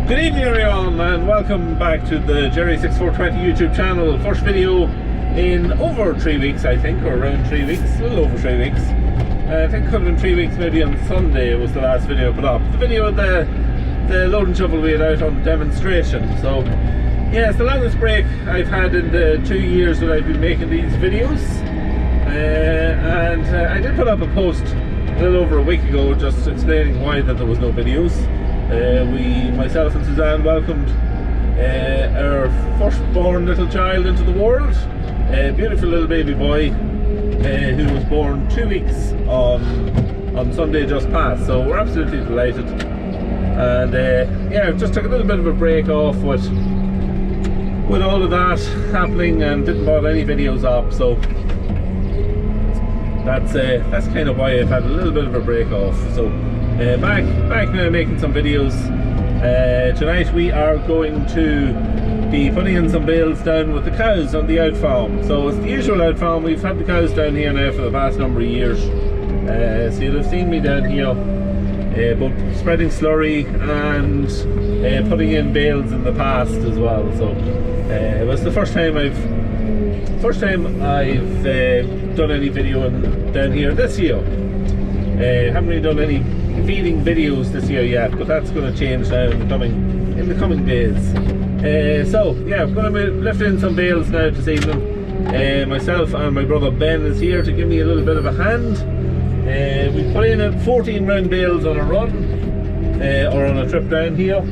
Good evening everyone, and welcome back to the Jerry6420 YouTube channel. First video in over 3 weeks, I think, or around 3 weeks, a little over 3 weeks. I think it could have been 3 weeks, maybe on Sunday was the last video I put up. The video of the loading shovel we had out on demonstration. So yeah, it's the longest break I've had in the 2 years that I've been making these videos. I did put up a post a little over a week ago just explaining why that there was no videos. Myself and Suzanne welcomed our firstborn little child into the world, a beautiful little baby boy who was born 2 weeks on Sunday just past, so we're absolutely delighted. And yeah, just took a little bit of a break off with all of that happening and didn't put any videos up, so that's kind of why I've had a little bit of a break off. So back now making some videos. Tonight we are going to be putting in some bales down with the cows on the out farm. So it's the usual out farm. We've had the cows down here now for the past number of years, so you'll have seen me down here both spreading slurry and putting in bales in the past as well. So it was the first time I've done any video down here this year. Haven't really done any feeding videos this year yet, but that's going to change now in the coming days. So yeah, I'm going to be lifting in some bales now this evening. Myself and my brother Ben is here to give me a little bit of a hand. We put in 14 round bales on a run or on a trip down here,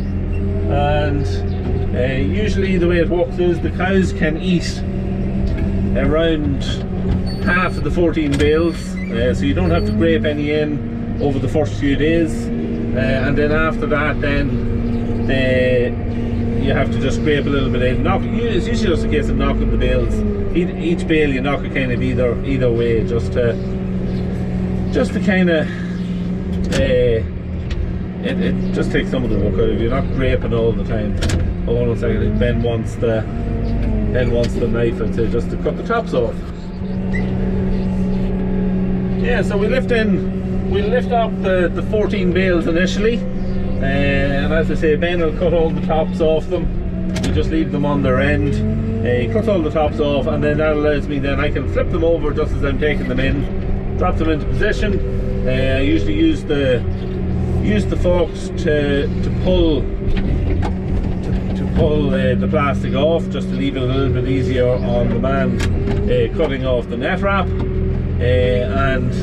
and usually the way it works is the cows can eat around half of the 14 bales, so you don't have to scrape any in over the first few days, and then after that then you have to just scrape a little bit in. It's usually just a case of knocking the bales. Each bale you knock it kind of either way, just to kind of it just takes some of the work out of you. You're not scraping all the time. Hold on a second, Ben wants the knife, I'd say, just to cut the tops off. Yeah, so we lift up the 14 bales initially, and as I say, Ben will cut all the tops off them. We just leave them on their end. He cuts all the tops off, and then that allows me, then I can flip them over just as I'm taking them in, drop them into position. I usually use the forks to pull the plastic off, just to leave it a little bit easier on the man cutting off the net wrap. And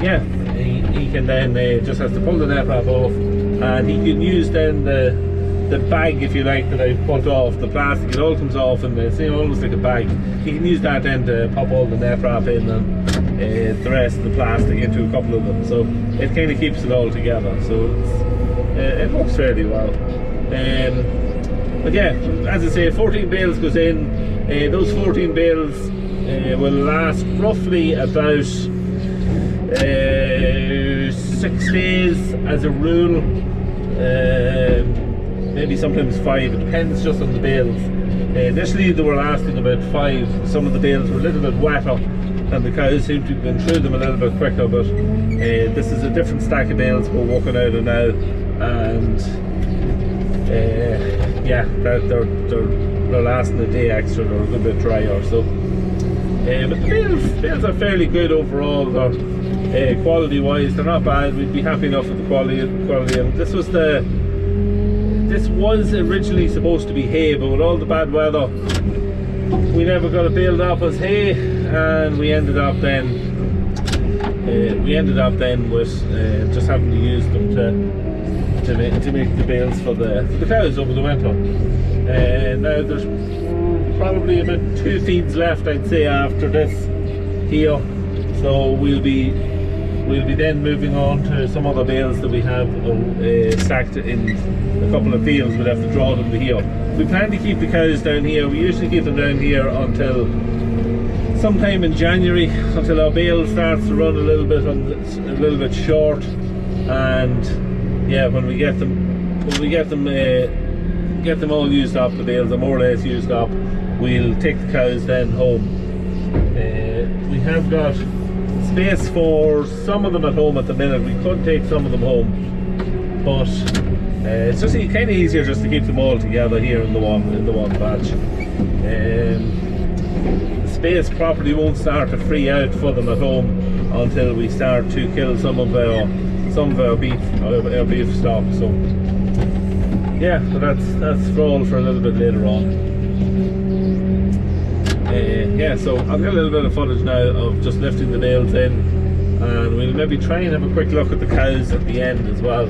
yeah, he can then just has to pull the net wrap off, and he can use then the bag, if you like, that I've put off the plastic. It all comes off and it's almost like a bag. He can use that then to pop all the net wrap in and the rest of the plastic into a couple of them, so it kind of keeps it all together. So it works fairly well. But yeah, as I say, 14 bales goes in. Those 14 bales will last roughly about 6 days as a rule, maybe sometimes 5, it depends just on the bales. Initially they were lasting about 5. Some of the bales were a little bit wetter and the cows seem to have been through them a little bit quicker, but this is a different stack of bales we're working out of now, and yeah, they're lasting a day extra. They're a good bit drier. So but the bales are fairly good overall. They're quality wise, they're not bad. We'd be happy enough with the quality. And this was originally supposed to be hay, but with all the bad weather we never got it baled up as hay, and we ended up then with just having to use them to make the bales for the cows over the winter. Now there's probably about 2 feeds left, I'd say, after this here, so we'll be then moving on to some other bales that we have stacked in a couple of fields. We'll have to draw them to here. We plan to keep the cows down here. We usually keep them down here until sometime in January, until our bale starts to run a little bit short, and yeah, when we get them all used up, the bales are more or less used up, we'll take the cows then home. We have got space for some of them at home at the minute. We could take some of them home, but it's just kind of easier just to keep them all together here in the one batch. The space probably won't start to free out for them at home until we start to kill some of our beef stock. So yeah, so that's all for a little bit later on. Yeah, so I've got a little bit of footage now of just lifting the bales in, and we'll maybe try and have a quick look at the cows at the end as well.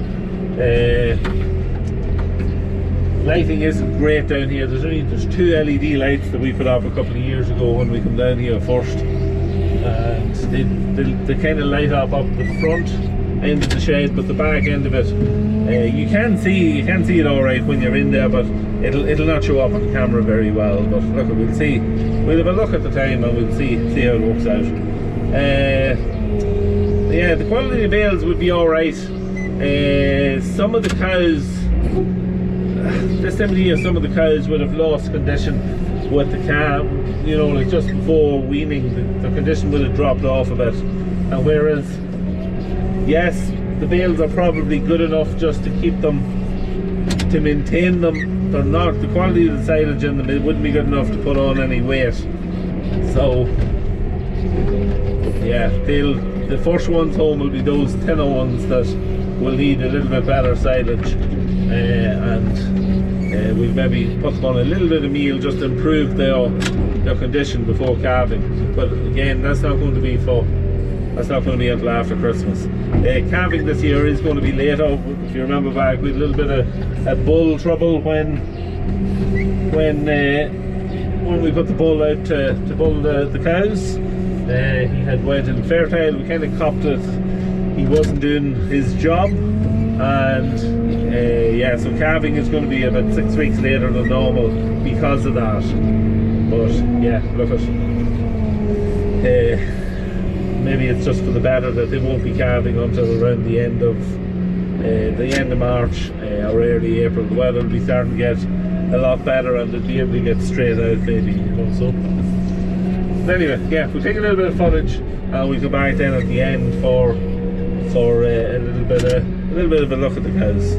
Lighting isn't great down here. There's 2 LED lights that we put up a couple of years ago when we come down here first, and they kind of light up the front end of the shed, but the back end of it, you can see it all right when you're in there, but it'll not show up on the camera very well. But look, we'll see. We'll have a look at the time and we'll see how it works out. Yeah, the quality of bales would be all right. Some of the cows, this time of the year, some of the cows would have lost condition with the calf. You know, like just before weaning, the condition would have dropped off a bit. And whereas, yes, the bales are probably good enough just to keep them, to maintain them. They're not, the quality of the silage in them, it wouldn't be good enough to put on any weight. So yeah, the first ones home will be those thinner ones that will need a little bit better silage, and we'll maybe put them on a little bit of meal just to improve their condition before calving. But again, that's not going to be until after Christmas. Calving this year is going to be later. If you remember back, we had a little bit of bull trouble when we put the bull out to bull the cows. He had went infertile. We kind of copped it. He wasn't doing his job, and yeah, so calving is going to be about 6 weeks later than normal because of that. But yeah, look at. Maybe it's just for the better that they won't be calving until around the end of March or early April. The weather will be starting to get a lot better, and they'll be able to get straight out, maybe, you know. So anyway, yeah, we'll take a little bit of footage and we'll go back then at the end for a little bit of a look at the cows.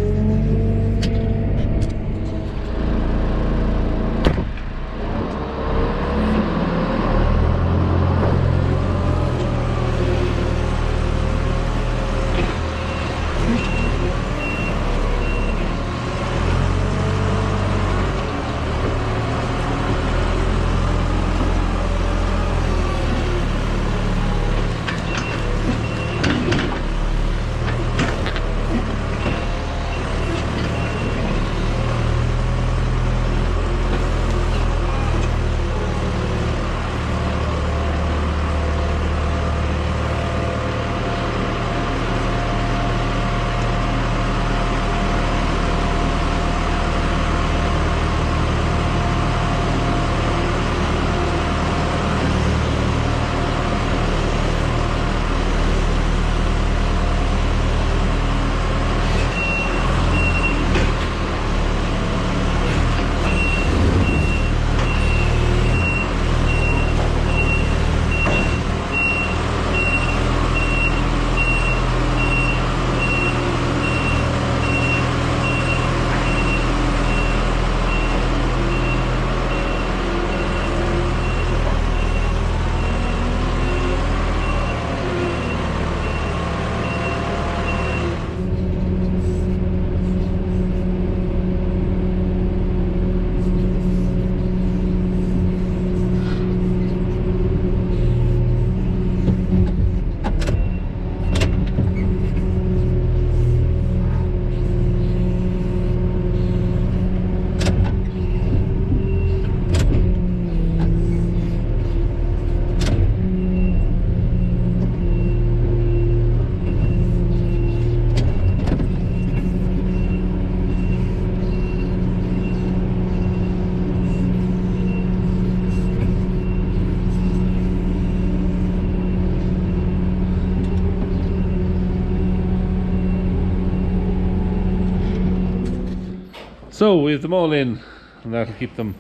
So we have them all in, and that'll keep them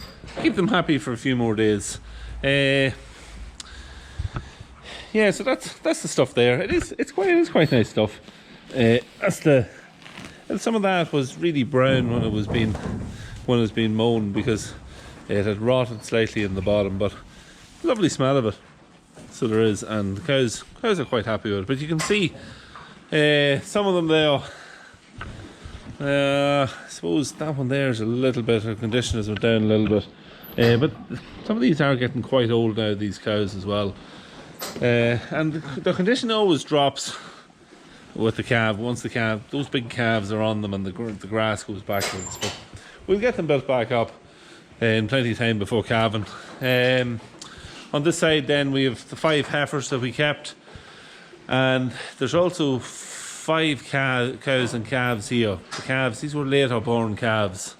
happy for a few more days. Yeah, so that's the stuff there. It's quite nice stuff. That's the And some of that was really brown when it was being mown, because it had rotted slightly in the bottom, but lovely smell of it. So there is, and the cows are quite happy with it. But you can see some of them there. I suppose that one there is a little bit, the condition has went down a little bit. But some of these are getting quite old now, these cows as well. And the condition always drops with the calf. Once those big calves are on them and the grass goes backwards. But we'll get them built back up in plenty of time before calving. On this side then we have the 5 heifers that we kept, and there's also 5 cows and calves here. The calves, these were later born calves,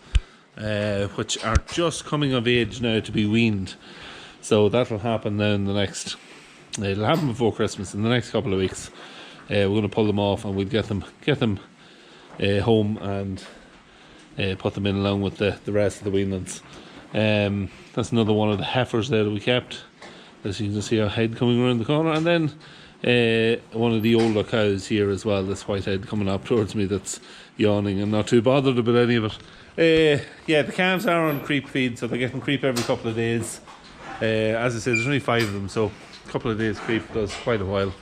which are just coming of age now to be weaned. So that will happen now in the next, it'll happen before Christmas, in the next couple of weeks. We're going to pull them off and we'll get them home and put them in along with the rest of the weanlings. That's another one of the heifers there that we kept. As you can see, our head coming around the corner, and then one of the older cows here as well, this white head coming up towards me, that's yawning and not too bothered about any of it. Yeah, the calves are on creep feed, so they're getting creep every couple of days. As I said, there's only 5 of them, so a couple of days creep does quite a while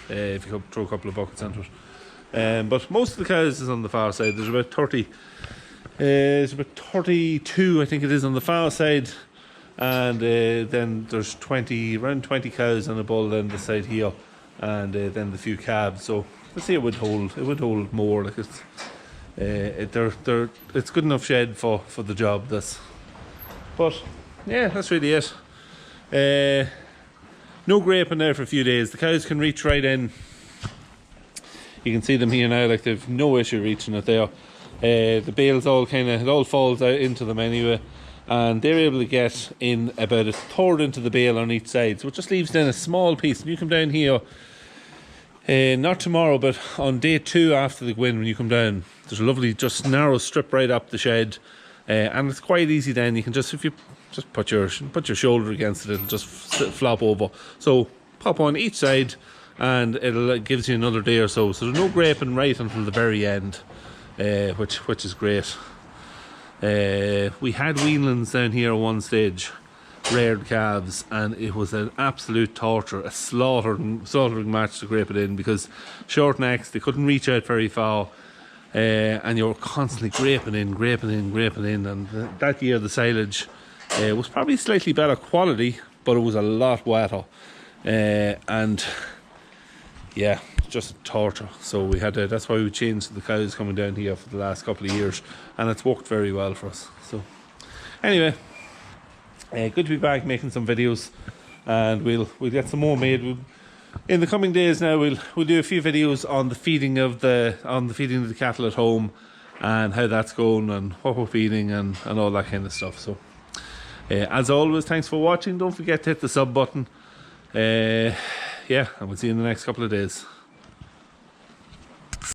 if you throw a couple of buckets into it. But most of the cows is on the far side. There's about 30. It's about 32, I think it is, on the far side, and then there's around 20 cows on a bull then the side here, and then the few calves. So let's see, it would hold more. Like it's good enough shed for the job. But yeah, that's really it. No graping there for a few days. The cows can reach right in. You can see them here now, like they've no issue reaching it there. The bales all it all falls out into them anyway, and they're able to get in about 1/3 into the bale on each side, so it just leaves then a small piece. And you come down here, not tomorrow but on day 2 after the Gwyn, when you come down, there's a lovely just narrow strip right up the shed, and it's quite easy then. You can just, if you just put your shoulder against it, it'll just flop over. So pop on each side and it gives you another day or so. So there's no graping right until the very end. Which is great. We had weanlings down here at one stage, reared calves, and it was an absolute torture, a slaughtering match to grape it in, because short necks, they couldn't reach out very far, and you were constantly graping in, and that year the silage was probably slightly better quality, but it was a lot wetter, and yeah, just torture. So we had to, that's why we changed the cows coming down here for the last couple of years, and it's worked very well for us. So anyway, good to be back making some videos, and we'll get some more made. In the coming days now, we'll do a few videos on the feeding of the cattle at home, and how that's going, and what we're feeding, and all that kind of stuff. So as always, thanks for watching. Don't forget to hit the sub button. Yeah, and we'll see you in the next couple of days.